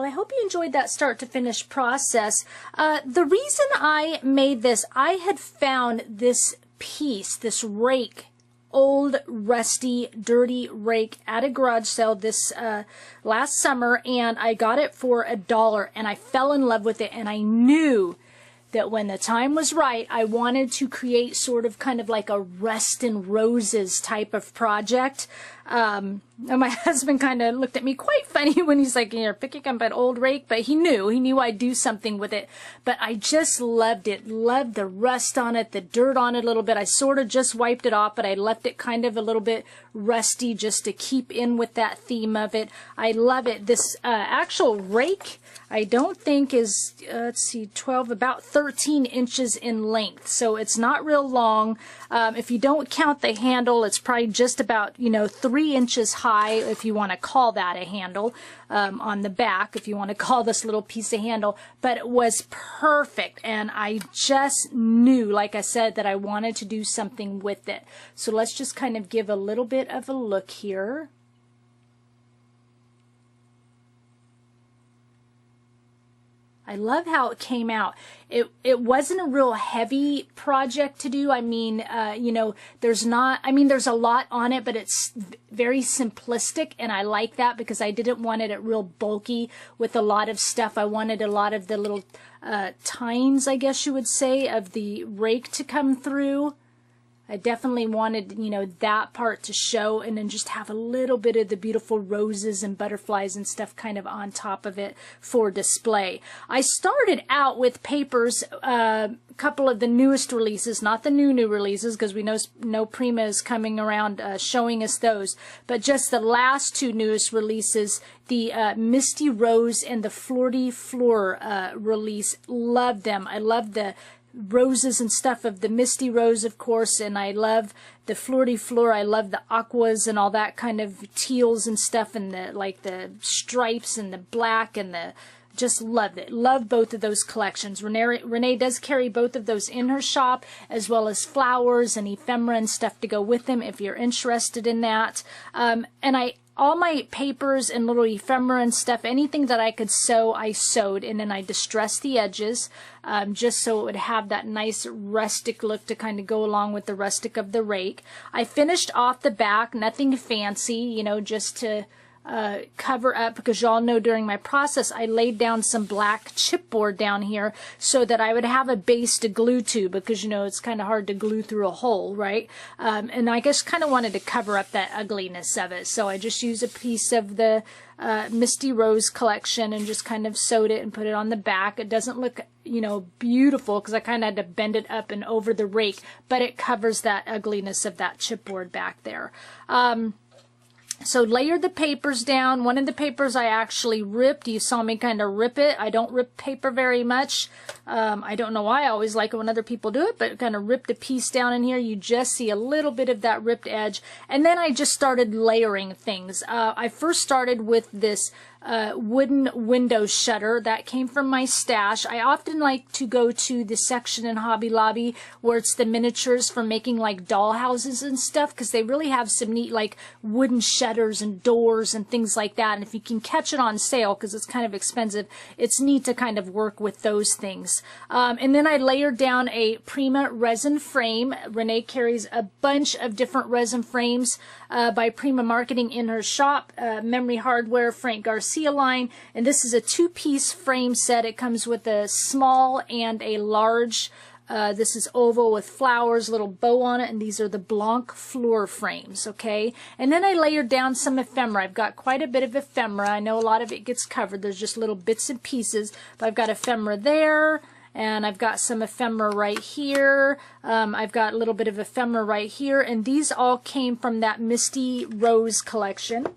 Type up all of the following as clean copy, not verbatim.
Well, I hope you enjoyed that start to finish process. The reason I made this, I had found this piece, this rake, old, rusty, dirty rake at a garage sale this last summer, and I got it for $1, and I fell in love with it, and I knew that when the time was right, I wanted to create sort of kind of like a Rust and Roses type of project. And my husband kind of looked at me quite funny when he's like, you're picking up an old rake, but he knew I'd do something with it. But I just loved it, loved the rust on it, the dirt on it a little bit. I sort of just wiped it off, but I left it kind of a little bit rusty just to keep in with that theme of it. I love it. This actual rake, I don't think is, let's see, about 13 inches in length. So it's not real long. If you don't count the handle, it's probably just about, 3 inches high, if you want to call that a handle, on the back, if you want to call this little piece a handle. But it was perfect, and I just knew, like I said, that I wanted to do something with it. So let's just kind of give a little bit of a look here. I love how it came out. It wasn't a real heavy project to do. I mean, there's a lot on it, but it's very simplistic, and I like that because I didn't want it real bulky with a lot of stuff. I wanted a lot of the little tines, I guess you would say, of the rake to come through. I definitely wanted, that part to show, and then just have a little bit of the beautiful roses and butterflies and stuff kind of on top of it for display. I started out with papers, a couple of the newest releases, not the new releases, because we know Prima is coming around showing us those, but just the last two newest releases, the Misty Rose and the Flirty Floor release. Love them. I love the roses and stuff of the Misty Rose, of course, and I love the Flirty Floor. I love the aquas and all that kind of teals and stuff, and the stripes and the black, and just loved it. Love both of those collections. Renee does carry both of those in her shop, as well as flowers and ephemera and stuff to go with them if you're interested in that. All my papers and little ephemera and stuff, anything that I could sew, I sewed, and then I distressed the edges just so it would have that nice rustic look to kind of go along with the rustic of the rake. I finished off the back, nothing fancy, just to cover up, because y'all know during my process I laid down some black chipboard down here so that I would have a base to glue to, because it's kind of hard to glue through a hole, right? And I just kind of wanted to cover up that ugliness of it, so I just used a piece of the Misty Rose collection and just kind of sewed it and put it on the back. It doesn't look beautiful because I kind of had to bend it up and over the rake, but it covers that ugliness of that chipboard back there. So layered the papers down. One of the papers I actually ripped. You saw me kind of rip it. I don't rip paper very much. I don't know why. I always like it when other people do it, but kind of ripped a piece down in here. You just see a little bit of that ripped edge. And then I just started layering things. I first started with this wooden window shutter that came from my stash. I often like to go to the section in Hobby Lobby where it's the miniatures for making like doll houses and stuff, because they really have some neat like wooden shutters and doors and things like that. And if you can catch it on sale, because it's kind of expensive, it's neat to kind of work with those things. And then I layered down a Prima resin frame. Renee carries a bunch of different resin frames by Prima Marketing in her shop. Memory Hardware, Frank Garcia line, and this is a two-piece frame set. It comes with a small and a large. This is oval with flowers, little bow on it, and these are the Blanc floor frames, okay? And then I layered down some ephemera. I've got quite a bit of ephemera. I know a lot of it gets covered. There's just little bits and pieces, but I've got ephemera there, and I've got some ephemera right here. I've got a little bit of ephemera right here, and these all came from that Misty Rose collection.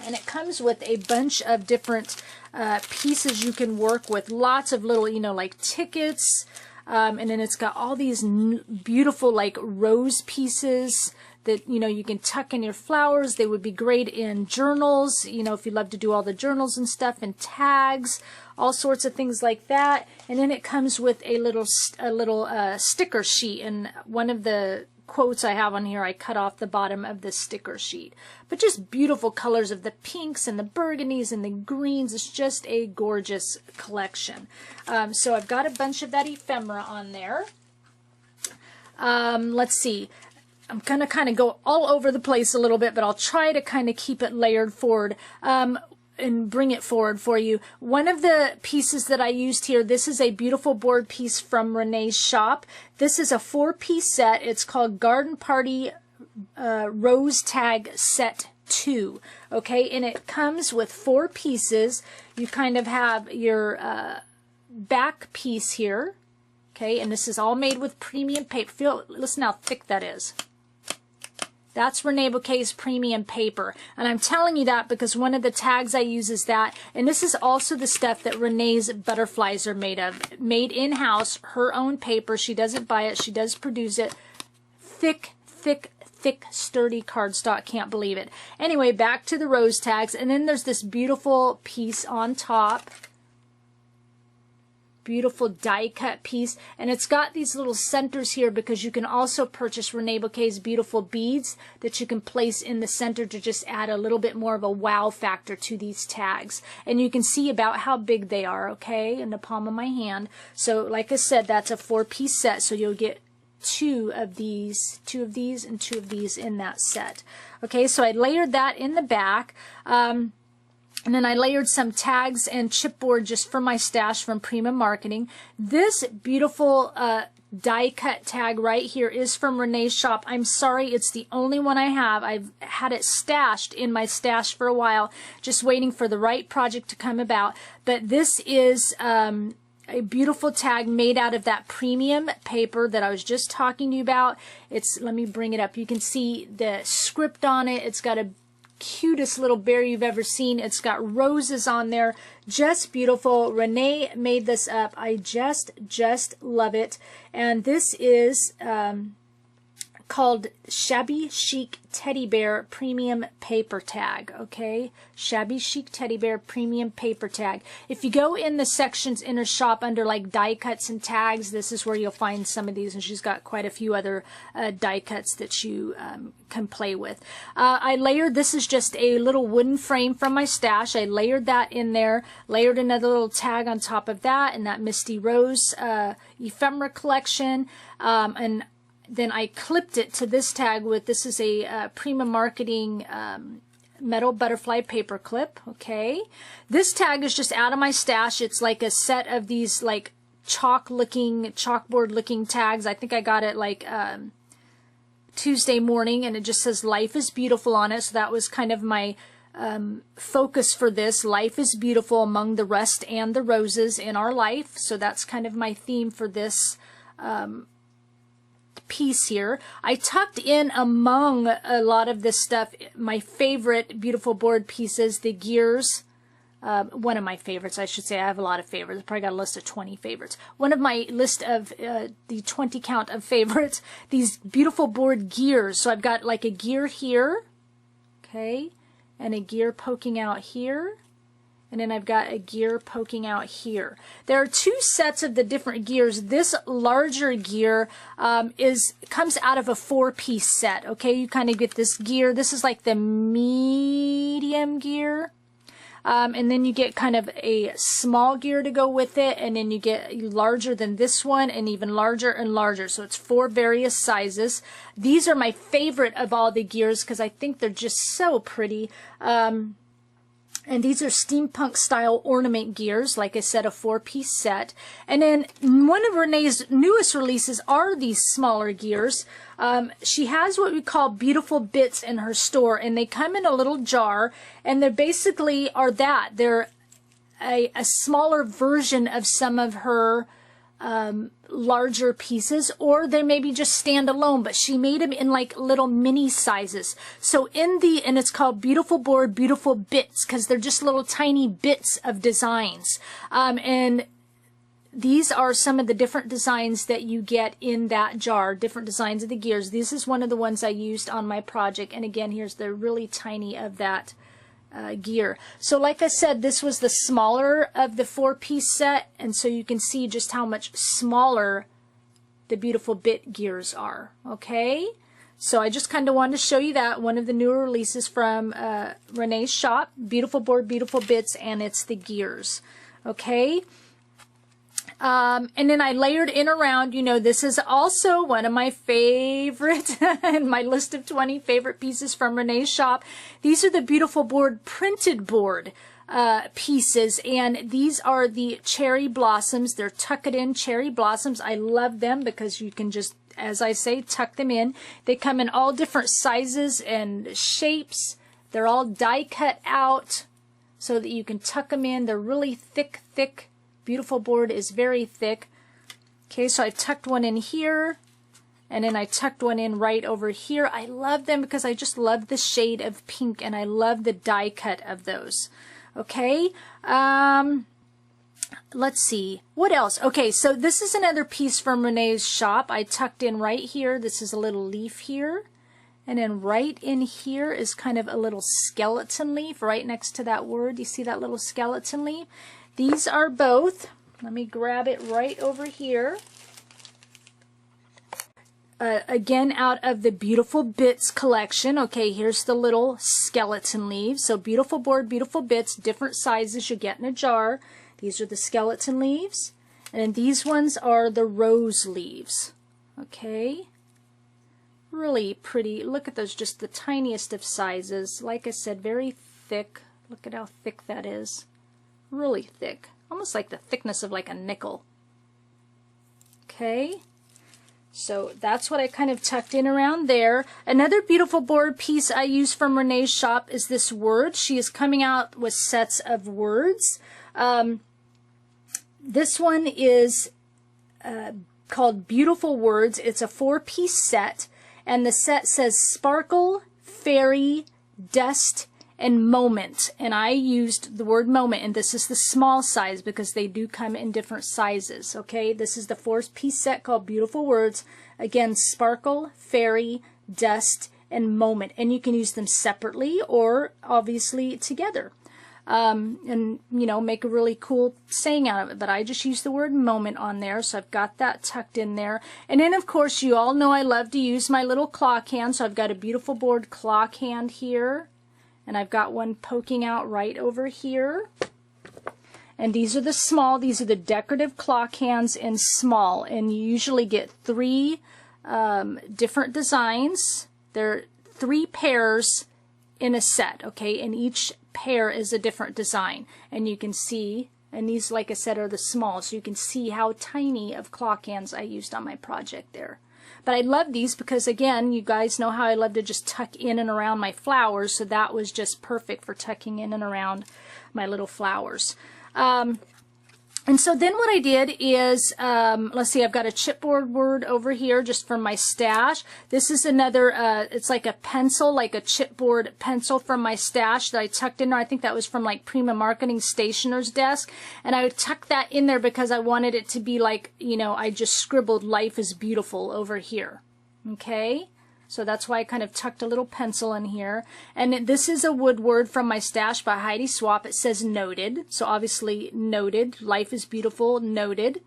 And it comes with a bunch of different pieces you can work with. Lots of little, like tickets. And then it's got all these beautiful, like, rose pieces that, you can tuck in your flowers. They would be great in journals, if you love to do all the journals and stuff, and tags, all sorts of things like that. And then it comes with a little sticker sheet. And one of the quotes I have on here, I cut off the bottom of the sticker sheet. But just beautiful colors of the pinks and the burgundies and the greens. It's just a gorgeous collection. So I've got a bunch of that ephemera on there. Let's see. I'm going to kind of go all over the place a little bit, but I'll try to kind of keep it layered forward and bring it forward for you. One of the pieces that I used here, this is a beautiful board piece from Renee's shop. This is a 4-piece set. It's called Garden Party Rose Tag Set 2. Okay, and it comes with 4 pieces. You kind of have your back piece here. Okay, and this is all made with premium paper. Listen how thick that is. That's Reneabouquets premium paper. And I'm telling you that because one of the tags I use is that. And this is also the stuff that Renee's butterflies are made of. Made in-house, her own paper. She doesn't buy it. She does produce it. Thick, thick, thick, sturdy cardstock. Can't believe it. Anyway, back to the rose tags. And then there's this beautiful piece on top. Beautiful die cut piece, and it's got these little centers here because you can also purchase Reneabouquets beautiful beads that you can place in the center to just add a little bit more of a wow factor to these tags. And you can see about how big they are, okay, in the palm of my hand. So like I said, that's a 4-piece set, so you'll get 2 of these, and 2 of these in that set. Okay, so I layered that in the back. And then I layered some tags and chipboard just for my stash from Prima Marketing. This beautiful die cut tag right here is from Renee's shop. I'm sorry, it's the only one I have. I've had it stashed in my stash for a while, just waiting for the right project to come about. But this is a beautiful tag made out of that premium paper that I was just talking to you about. Let me bring it up. You can see the script on it. It's got a cutest little bear you've ever seen. It's got roses on there. Just beautiful. Renee made this up. I just love it. And this is called Shabby Chic Teddy Bear Premium Paper Tag. Okay, Shabby Chic Teddy Bear Premium Paper Tag. If you go in the sections in her shop under like die cuts and tags, this is where you'll find some of these, and she's got quite a few other die cuts that you can play with. I layered, this is just a little wooden frame from my stash. I layered that in there, layered another little tag on top of that, and that Misty Rose ephemera collection, and then I clipped it to this tag with, this is a Prima Marketing metal butterfly paper clip. Okay, this tag is just out of my stash. It's like a set of these like chalkboard looking tags. I think I got it like Tuesday morning, and it just says Life is Beautiful on it. So that was kind of my focus for this. Life is beautiful among the rust and the roses in our life. So that's kind of my theme for this piece here. I tucked in among a lot of this stuff my favorite beautiful board pieces, the gears. One of my favorites, I should say. I have a lot of favorites. I probably got a list of 20 favorites. One of my list of the 20 count of favorites, these beautiful board gears. So I've got like a gear here, okay, and a gear poking out here. And then I've got a gear poking out here. There are 2 sets of the different gears. This larger gear comes out of a 4-piece set. Okay, you kind of get this gear. This is like the medium gear. And then you get kind of a small gear to go with it. And then you get larger than this one and even larger and larger. So it's 4 various sizes. These are my favorite of all the gears because I think they're just so pretty. And these are steampunk style ornament gears, like I said, a 4-piece set. And then one of Renee's newest releases are these smaller gears. She has what we call beautiful bits in her store, and they come in a little jar, and they basically are that. They're a smaller version of some of her larger pieces, or they maybe just stand alone, but she made them in like little mini sizes. So and it's called Beautiful Board, Beautiful Bits, because they're just little tiny bits of designs. And these are some of the different designs that you get in that jar, different designs of the gears. This is one of the ones I used on my project, and again, here's the really tiny of that gear. So like I said, this was the smaller of the 4-piece set, and so you can see just how much smaller the beautiful bit gears are. Okay, So I just kind of wanted to show you that, one of the newer releases from Renee's shop. Beautiful board, beautiful bits, and it's the gears. Okay. And then I layered in around, you know, this is also one of my favorite in my list of 20 favorite pieces from Renee's shop. These are the beautiful board, printed board pieces, and these are the cherry blossoms. They're tuck-it-in cherry blossoms. I love them because you can just, as I say, tuck them in. They come in all different sizes and shapes. They're all die cut out so that you can tuck them in. They're really thick. Beautiful board is very thick. Okay, so I tucked one in here, and then I tucked one in right over here. I love them because I just love the shade of pink, and I love the die cut of those. Okay, let's see. What else? Okay, so this is another piece from Renee's shop. I tucked in right here. This is a little leaf here. And then right in here is kind of a little skeleton leaf right next to that word. You see that little skeleton leaf? These are both, let me grab it right over here. Again, out of the Beautiful Bits collection. Okay, here's the little skeleton leaves. So beautiful board, beautiful bits, different sizes you get in a jar. These are the skeleton leaves. And these ones are the rose leaves. Okay. Really pretty. Look at those, just the tiniest of sizes. Like I said, very thick. Look at how thick that is. Really thick. Almost like the thickness of like a nickel. Okay. So that's what I kind of tucked in around there. Another beautiful board piece I use from Renee's shop is this word. She is coming out with sets of words. This one is called Beautiful Words. It's a 4-piece set. And the set says sparkle, fairy, dust, and moment. And I used the word moment, and this is the small size because they do come in different sizes. Okay, this is the 4-piece set called Beautiful Words. Again, sparkle, fairy, dust, and moment. And you can use them separately or obviously together. And, you know, make a really cool saying out of it. But I just use the word moment on there, so I've got that tucked in there. And then, of course, you all know I love to use my little clock hand, so I've got a beautiful board clock hand here. And I've got one poking out right over here. And these are the small, these are the decorative clock hands in small. And you usually get 3 different designs. There are 3 pairs in a set, okay? And each pair is a different design. And you can see, and these, like I said, are the small, so you can see how tiny of clock hands I used on my project there. But I love these because, again, you guys know how I love to just tuck in and around my flowers, so that was just perfect for tucking in and around my little flowers. And so then what I did is, let's see, I've got a chipboard word over here just from my stash. This is another, it's like a pencil, like a chipboard pencil from my stash that I tucked in there. I think that was from like Prima Marketing Stationer's desk. And I would tuck that in there because I wanted it to be like, you know, I just scribbled "Life is Beautiful" over here. Okay? So that's why I kind of tucked a little pencil in here. And this is a wood word from my stash by Heidi Swap. It says noted. So obviously noted. Life is beautiful, noted.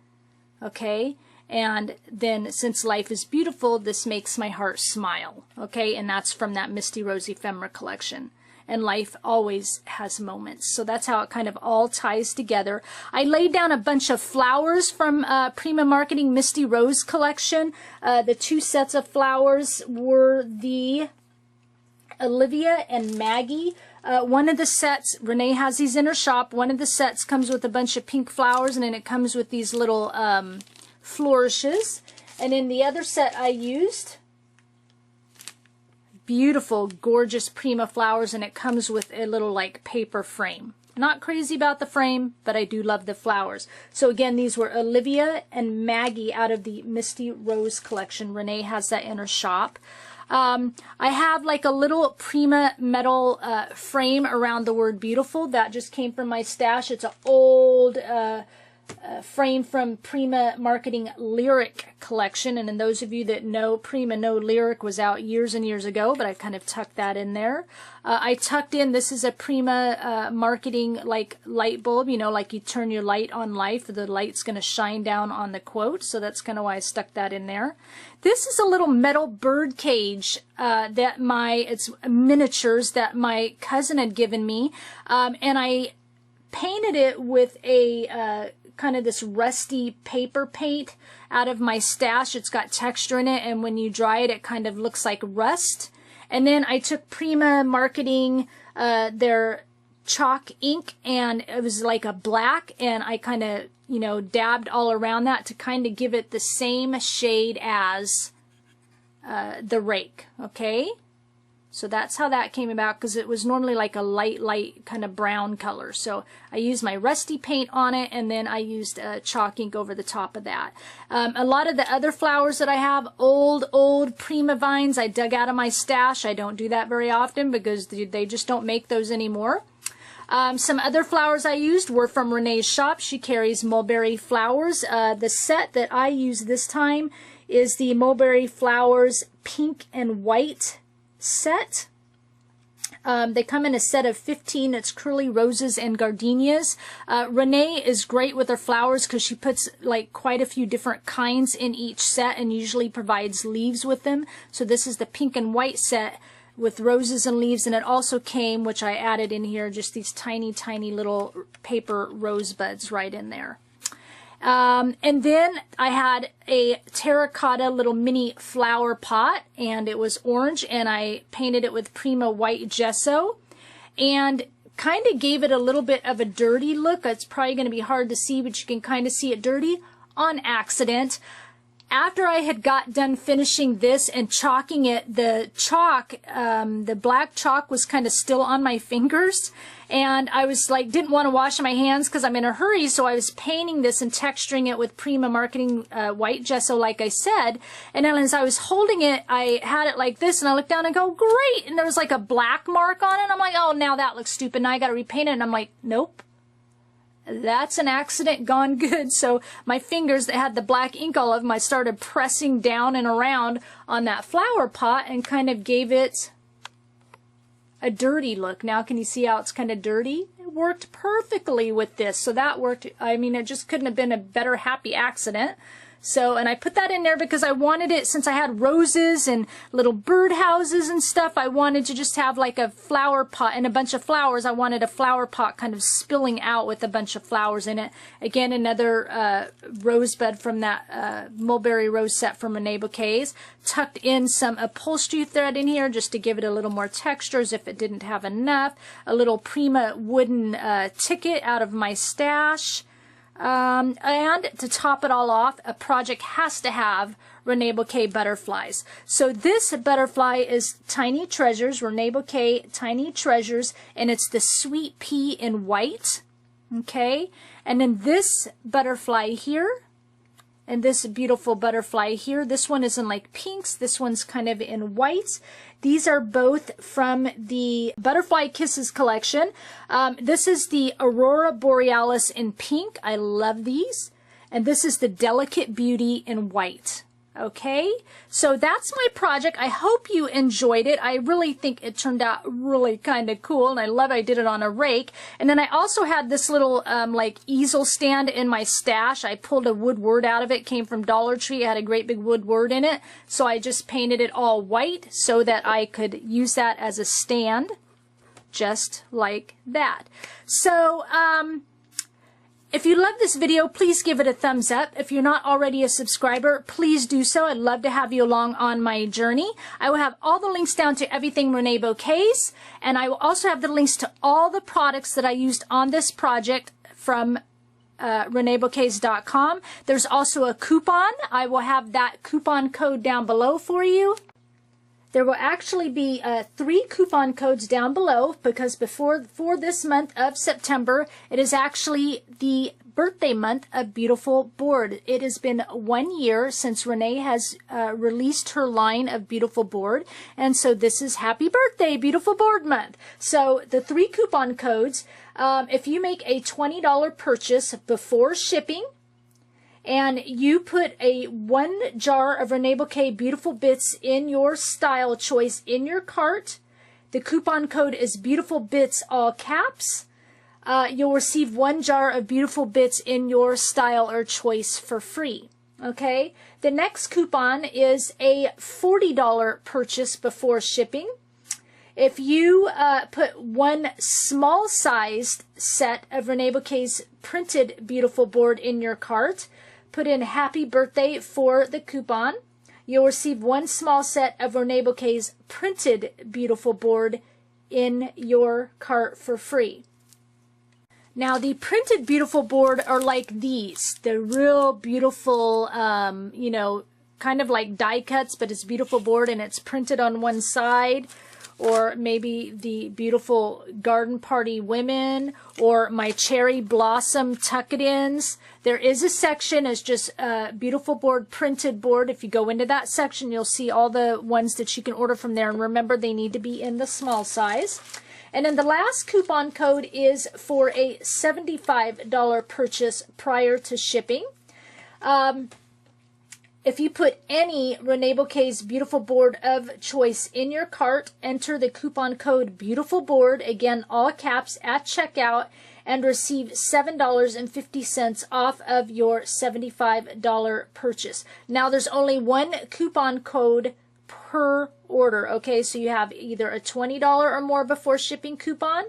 Okay. And then since life is beautiful, this makes my heart smile. Okay. And that's from that Misty Rose Ephemera collection. And life always has moments. So that's how it kind of all ties together. I laid down a bunch of flowers from Prima Marketing Misty Rose collection. The 2 sets of flowers were the Olivia and Maggie. One of the sets, Renee has these in her shop. One of the sets comes with a bunch of pink flowers, and then it comes with these little flourishes. And in the other set I used beautiful, gorgeous Prima flowers, and it comes with a little like paper frame. Not crazy about the frame, but I do love the flowers. So again, these were Olivia and Maggie out of the Misty Rose collection. Renee has that in her shop. I have like a little Prima metal frame around the word beautiful. That just came from my stash. It's an old frame from Prima Marketing Lyric collection. And in those of you that know, Prima No Lyric was out years and years ago, but I kind of tucked that in there. I tucked in, this is a Prima Marketing like light bulb, you know, like you turn your light on life, the light's going to shine down on the quote. So that's kind of why I stuck that in there. This is a little metal bird cage that it's miniatures that my cousin had given me. And I painted it with a kind of this rusty paper paint out of my stash. It's got texture in it, and when you dry it, it kind of looks like rust. And then I took Prima Marketing, their chalk ink, and it was like a black, and I kind of, you know, dabbed all around that to kind of give it the same shade as the Rake, okay? So that's how that came about, because it was normally like a light kind of brown color. So I used my rusty paint on it, and then I used chalk ink over the top of that. A lot of the other flowers that I have, old Prima vines I dug out of my stash. I don't do that very often because they just don't make those anymore. Some other flowers I used were from Renee's shop. She carries mulberry flowers. The set that I used this time is the mulberry flowers pink and white set. They come in a set of 15. It's curly roses and gardenias. Renee is great with her flowers because she puts like quite a few different kinds in each set and usually provides leaves with them. So this is the pink and white set with roses and leaves, and it also came, which I added in here, just these tiny little paper rosebuds right in there. And then I had a terracotta little mini flower pot, and it was orange, and I painted it with Prima white gesso and kind of gave it a little bit of a dirty look. It's probably going to be hard to see, but you can kind of see it dirty on accident. After I had got done finishing this and chalking it, the chalk, the black chalk was kind of still on my fingers. And I was like, didn't want to wash my hands because I'm in a hurry. So I was painting this and texturing it with Prima Marketing white gesso, like I said. And then as I was holding it, I had it like this, and I looked down and go, great. And there was like a black mark on it. And I'm like, oh, now that looks stupid. Now I got to repaint it. And I'm like, nope. That's an accident gone good. So my fingers that had the black ink all of them, I started pressing down and around on that flower pot and kind of gave it a dirty look. Now can you see how it's kind of dirty? It worked perfectly with this. So that worked. I mean, it just couldn't have been a better happy accident. So, and I put that in there because I wanted it, since I had roses and little birdhouses and stuff, I wanted to just have like a flower pot and a bunch of flowers. I wanted a flower pot kind of spilling out with a bunch of flowers in it. Again, another rosebud from that mulberry rose set from Reneabouquets. Tucked in some upholstery thread in here just to give it a little more texture as if it didn't have enough. A little Prima wooden ticket out of my stash. And to top it all off, a project has to have Reneabouquets butterflies. So this butterfly is Tiny Treasures, Reneabouquets Tiny Treasures, and it's the sweet pea in white. Okay, and then this butterfly here, and this beautiful butterfly here. This one is in like pinks. This one's kind of in whites. These are both from the Butterfly Kisses collection. This is the Aurora Borealis in pink. I love these. And this is the Delicate Beauty in white. Okay, so that's my project. I hope you enjoyed it. I really think it turned out really kind of cool, and I love I did it on a rake. And then I also had this little like easel stand in my stash. I pulled a wood word out of it. It came from Dollar Tree. It had a great big wood word in it, so I just painted it all white so that I could use that as a stand, just like that. So if you love this video, please give it a thumbs up. If you're not already a subscriber, please do so. I'd love to have you along on my journey. I will have all the links down to everything Reneabouquets, and I will also have the links to all the products that I used on this project from Reneabouquets.com. There's also a coupon. I will have that coupon code down below for you. There will actually be 3 coupon codes down below because for this month of September, it is actually the birthday month of Beautiful Board. It has been 1 year since Renee has released her line of Beautiful Board, and so this is Happy Birthday Beautiful Board Month. So the 3 coupon codes, If you make a $20 purchase before shipping, and you put a 1 jar of Reneabouquets Beautiful Bits in your style choice in your cart, the coupon code is Beautiful Bits, all caps. You'll receive 1 jar of Beautiful Bits in your style or choice for free. Okay? The next coupon is a $40 purchase before shipping. If you put 1 small-sized set of Reneabouquets printed Beautiful board in your cart, put in Happy Birthday for the coupon, you'll receive 1 small set of Reneabouquets printed Beautiful board in your cart for free. Now, the printed Beautiful board are like these. They're real beautiful, you know, kind of like die cuts, but it's Beautiful board and it's printed on one side. Or maybe the Beautiful Garden Party Women, or my Cherry Blossom Tuck-It-Ins. There is a section, it's just Beautiful board, printed board. If you go into that section, you'll see all the ones that you can order from there. And remember, they need to be in the small size. And then the last coupon code is for a $75 purchase prior to shipping. If you put any Reneabouquets Beautiful board of choice in your cart, enter the coupon code Beautiful Board, again all caps, at checkout, and receive $7.50 off of your $75 purchase. Now there's only 1 coupon code per order, okay? So you have either a $20 or more before shipping coupon,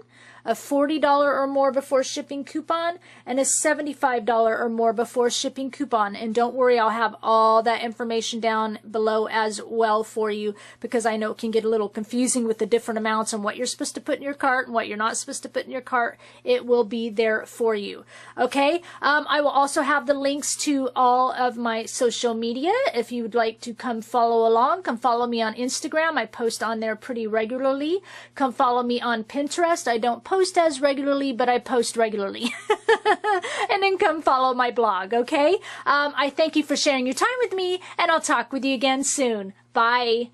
a $40 or more before shipping coupon, and a $75 or more before shipping coupon. And don't worry, I'll have all that information down below as well for you, because I know it can get a little confusing with the different amounts and what you're supposed to put in your cart and what you're not supposed to put in your cart. It will be there for you. Okay? I will also have the links to all of my social media. If you would like to come follow along, come follow me on Instagram. I post on there pretty regularly. Come follow me on Pinterest. I don't post as regularly, but I post regularly. And then come follow my blog, okay? I thank you for sharing your time with me, and I'll talk with you again soon. Bye.